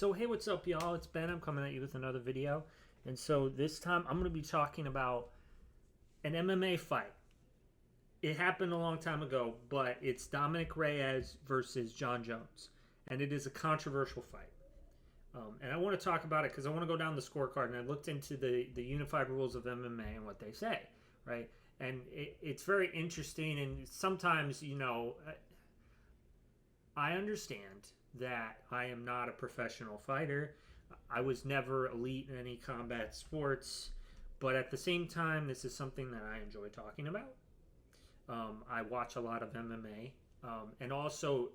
So hey, what's up, y'all? It's Ben. I'm coming at you with another video. And so this time I'm going to be talking about an MMA fight. It happened a long time ago, but it's Dominic Reyes versus John Jones. And it is a controversial fight. And I want to talk about it because I want to go down the scorecard. And I looked into the unified rules of MMA and what they say, right? And it's very interesting. And sometimes, I understand that I am not a professional fighter. I was never elite in any combat sports, but at the same time, this is something that I enjoy talking about. I watch a lot of MMA, and also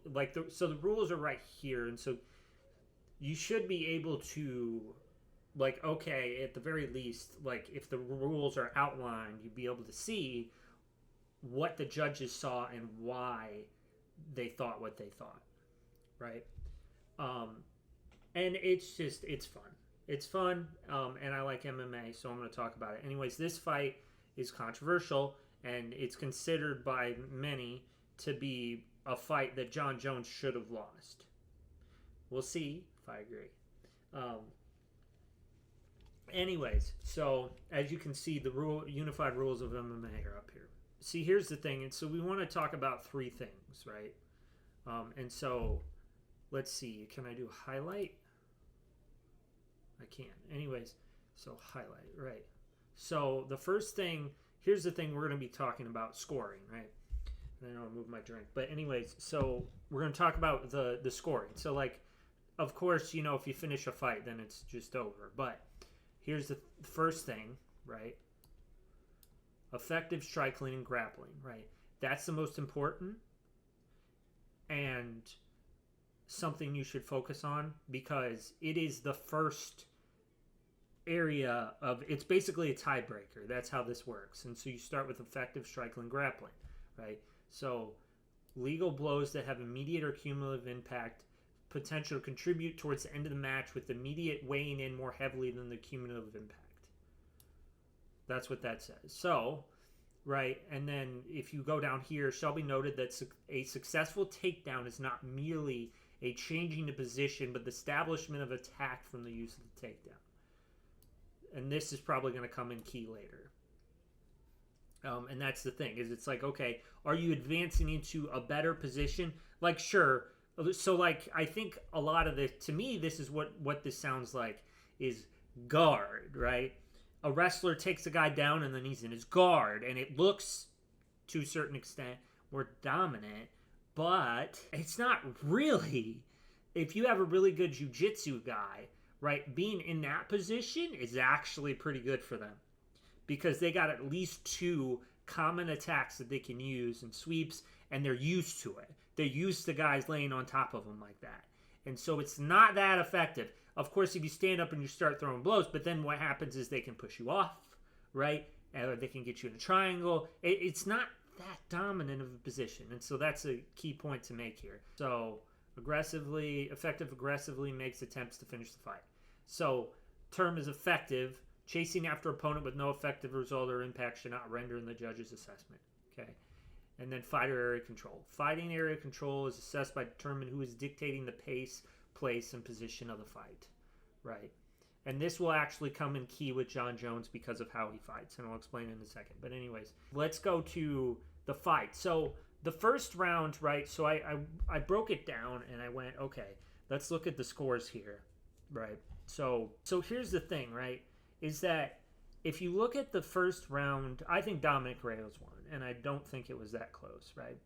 so the rules are right here, and so you should be able to, okay, at the very least, if the rules are outlined, you'd be able to see what the judges saw and why they thought what they thought, right? And it's fun. It's fun, and I like MMA, so I'm going to talk about it. Anyways, this fight is controversial, and it's considered by many to be a fight that John Jones should have lost. We'll see if I agree. Anyways, so as you can see, the unified rules of MMA are up here. See, here's the thing, and so we want to talk about three things, right? And so let's see. Can I do highlight? I can. Anyways, so highlight, right? So the first thing, here's the thing we're going to be talking about, scoring, right? And then I'll move my drink. But anyways, so we're going to talk about the scoring. So of course, if you finish a fight, then it's just over. But here's the first thing, right? Effective striking and grappling, right? That's the most important and something you should focus on because it is the first area it's basically a tiebreaker. That's how this works. And so you start with effective striking and grappling, right? So legal blows that have immediate or cumulative impact, potential to contribute towards the end of the match with immediate weighing in more heavily than the cumulative impact. That's what that says. So, right, and then if you go down here, shall be noted that a successful takedown is not merely a changing the position, but the establishment of attack from the use of the takedown. And this is probably going to come in key later. And that's the thing, is it's okay, are you advancing into a better position? Sure. So, I think a lot of this, to me, this is what this sounds like, is guard, right? A wrestler takes a guy down and then he's in his guard, and it looks, to a certain extent, more dominant, but it's not really. If you have a really good jiu-jitsu guy, right, being in that position is actually pretty good for them because they got at least two common attacks that they can use and sweeps, and they're used to it. They're used to guys laying on top of them like that. And so it's not that effective. Of course, if you stand up and you start throwing blows, but then what happens is they can push you off, right? Or they can get you in a triangle. It's not that dominant of a position. And so that's a key point to make here. So effective aggressively makes attempts to finish the fight. So term is effective. Chasing after opponent with no effective result or impact should not render in the judge's assessment. Okay. And then fighter area control. Fighting area control is assessed by determining who is dictating the pace, place, and position of the fight. Right. And this will actually come in key with John Jones because of how he fights, and I'll explain in a second. But anyways, let's go to the fight. So the first round, right, so I broke it down and I went, okay, let's look at the scores here, right? So here's the thing, right, is that if you look at the first round, I think Dominic Reyes won, and I don't think it was that close, right?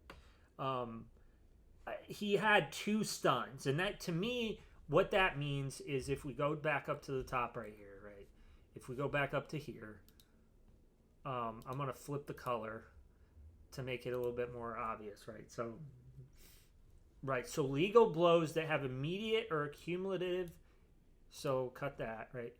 He had two stuns, and that, to me, what that means is if we go back up to the top right here, right? If we go back up to here, I'm going to flip the color to make it a little bit more obvious, right? So legal blows that have immediate or cumulative, so cut that, right?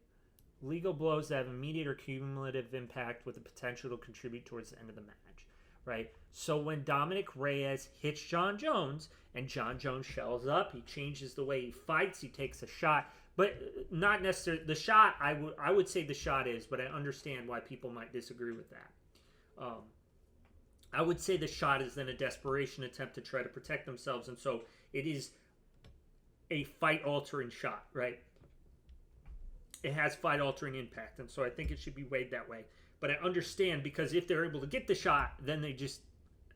Legal blows that have immediate or cumulative impact with the potential to contribute towards the end of the match, right? So when Dominic Reyes hits John Jones and John Jones shells up, he changes the way he fights, he takes a shot, but not necessarily the shot. I would say the shot is, but I understand why people might disagree with that. I would say the shot is then a desperation attempt to try to protect themselves, and so it is a fight-altering shot, right? It has fight-altering impact, and so I think it should be weighed that way. But I understand, because if they're able to get the shot, then they just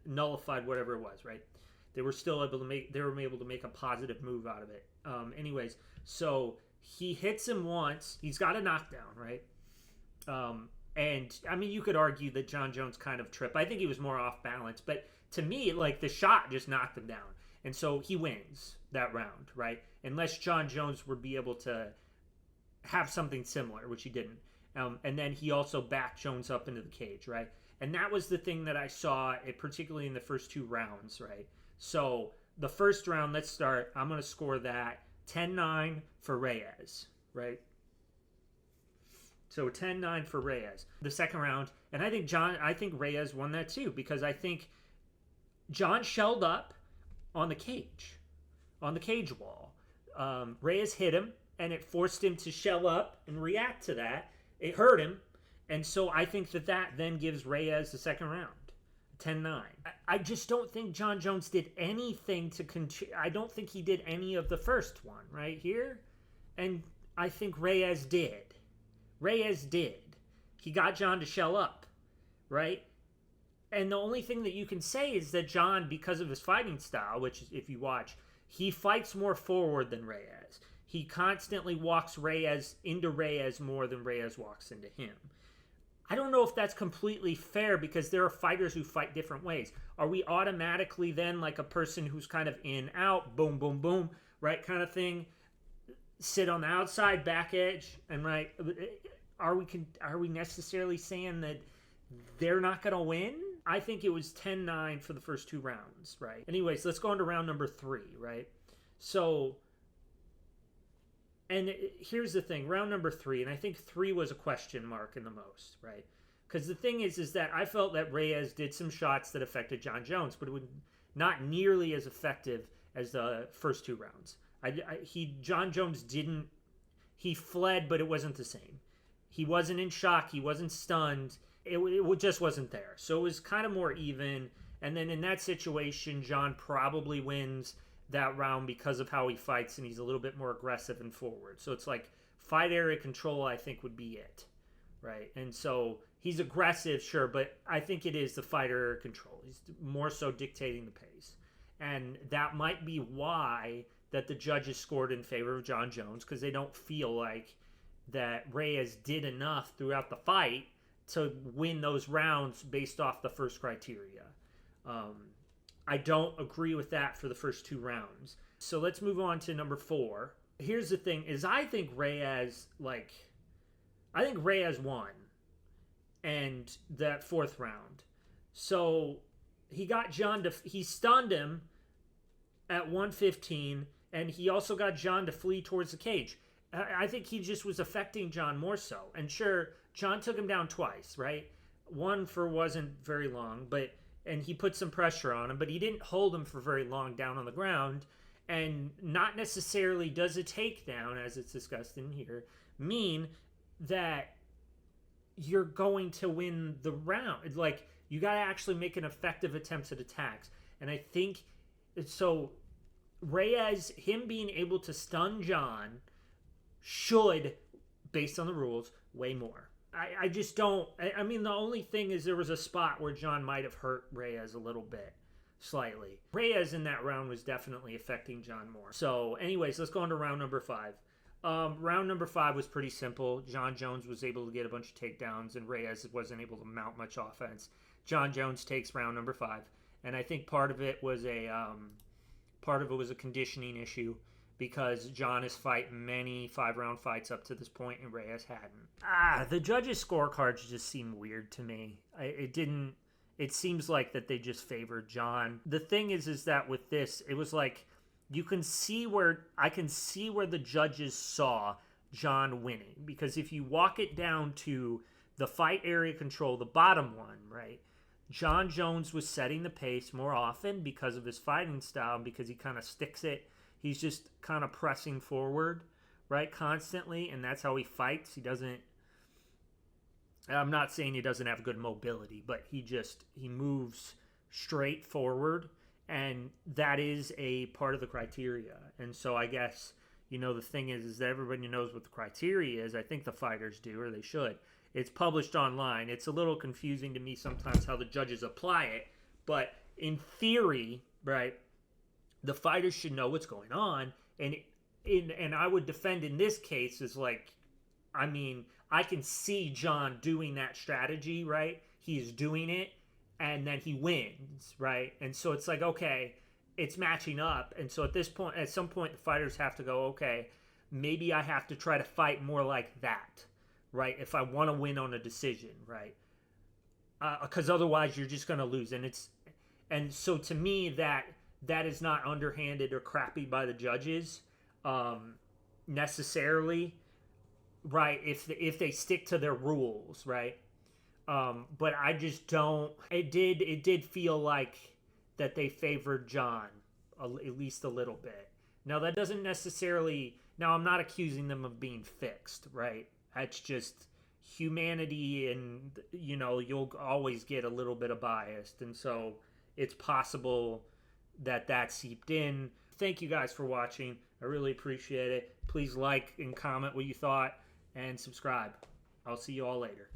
nullified whatever it was, right? They were still able to make a positive move out of it. Anyways, so he hits him once. He's got a knockdown, right? And I mean, you could argue that John Jones kind of tripped. I think he was more off balance, but to me, like, the shot just knocked him down, and so he wins that round, right? Unless John Jones would be able to have something similar, which he didn't. And then he also backed Jones up into the cage, right? And that was the thing that I saw, particularly in the first 2 rounds, right? So the first round, let's start. I'm going to score that 10-9 for Reyes, right? So 10-9 for Reyes. The second round, and I think Reyes won that too, because I think John shelled up on the cage wall. Reyes hit him, and it forced him to shell up and react to that. It hurt him, and so I think that then gives Reyes the second round, 10-9. I just don't think John Jones did anything I don't think he did any of the first one right here, and I think Reyes did. He got John to shell up, right? And the only thing that you can say is that John, because of his fighting style, which if you watch, he fights more forward than Reyes. He constantly walks Reyes into Reyes more than Reyes walks into him. I don't know if that's completely fair, because there are fighters who fight different ways. Are we automatically then like a person who's kind of in, out, boom, boom, boom, right, kind of thing? Sit on the outside, back edge, and right? Are we necessarily saying that they're not going to win? I think it was 10-9 for the first 2 rounds, right? Anyways, let's go on to round number 3, right? So, and here's the thing, round number 3, and I think 3 was a question mark in the most, right? Because the thing is that I felt that Reyes did some shots that affected John Jones, but it was not nearly as effective as the first 2 rounds. John Jones didn't, he fled, but it wasn't the same. He wasn't in shock, he wasn't stunned, it just wasn't there. So it was kind of more even, and then in that situation, John probably wins that round because of how he fights, and he's a little bit more aggressive and forward. So it's like fight area control, I think, would be it, right? And so he's aggressive, sure, but I think it is the fight area control. He's more so dictating the pace. And that might be why that the judges scored in favor of John Jones, because they don't feel like that Reyes did enough throughout the fight to win those rounds based off the first criteria. I don't agree with that for the first 2 rounds. So let's move on to number 4. Here's the thing, is I think Reyes won and that 4th round. So he got he stunned him at 115, and he also got John to flee towards the cage. I think he just was affecting John more so. And sure, John took him down twice, right? One for wasn't very long, and he put some pressure on him, but he didn't hold him for very long down on the ground. And not necessarily does a takedown, as it's discussed in here, mean that you're going to win the round. Like, you got to actually make an effective attempt at attacks. And I think, so Reyes, him being able to stun John should, based on the rules, weigh more. I just don't. I mean, the only thing is there was a spot where John might have hurt Reyes a little bit, slightly. Reyes in that round was definitely affecting John more. So, anyways, let's go on to round number 5. Round number 5 was pretty simple. John Jones was able to get a bunch of takedowns, and Reyes wasn't able to mount much offense. John Jones takes round number 5, and I think part of it was a conditioning issue, because John has fought many 5-round fights up to this point, and Reyes hadn't. The judges' scorecards just seem weird to me. It seems like that they just favored John. The thing is that with this, it was like, I can see where the judges saw John winning, because if you walk it down to the fight area control, the bottom one, right? John Jones was setting the pace more often because of his fighting style, because he kind of sticks it. He's just kind of pressing forward, right, constantly, and that's how he fights. I'm not saying he doesn't have good mobility, but he moves straight forward, and that is a part of the criteria. And so I guess, the thing is that everybody knows what the criteria is. I think the fighters do, or they should. It's published online. It's a little confusing to me sometimes how the judges apply it, but in theory, right, the fighters should know what's going on. And I would defend in this case is like, I mean, I can see John doing that strategy, right? He's doing it, and then he wins, right? And so it's like, okay, it's matching up. And so at some point, the fighters have to go, okay, maybe I have to try to fight more like that, right? If I want to win on a decision, right? Because otherwise, you're just going to lose. And so to me, that is not underhanded or crappy by the judges necessarily, right? If they stick to their rules, right? But I just don't. It did feel like that they favored John at least a little bit. Now that doesn't necessarily. Now I'm not accusing them of being fixed, right? That's just humanity, and you'll always get a little bit of biased, and so it's possible that seeped in. Thank you guys for watching. I really appreciate it. Please like and comment what you thought, and subscribe. I'll see you all later.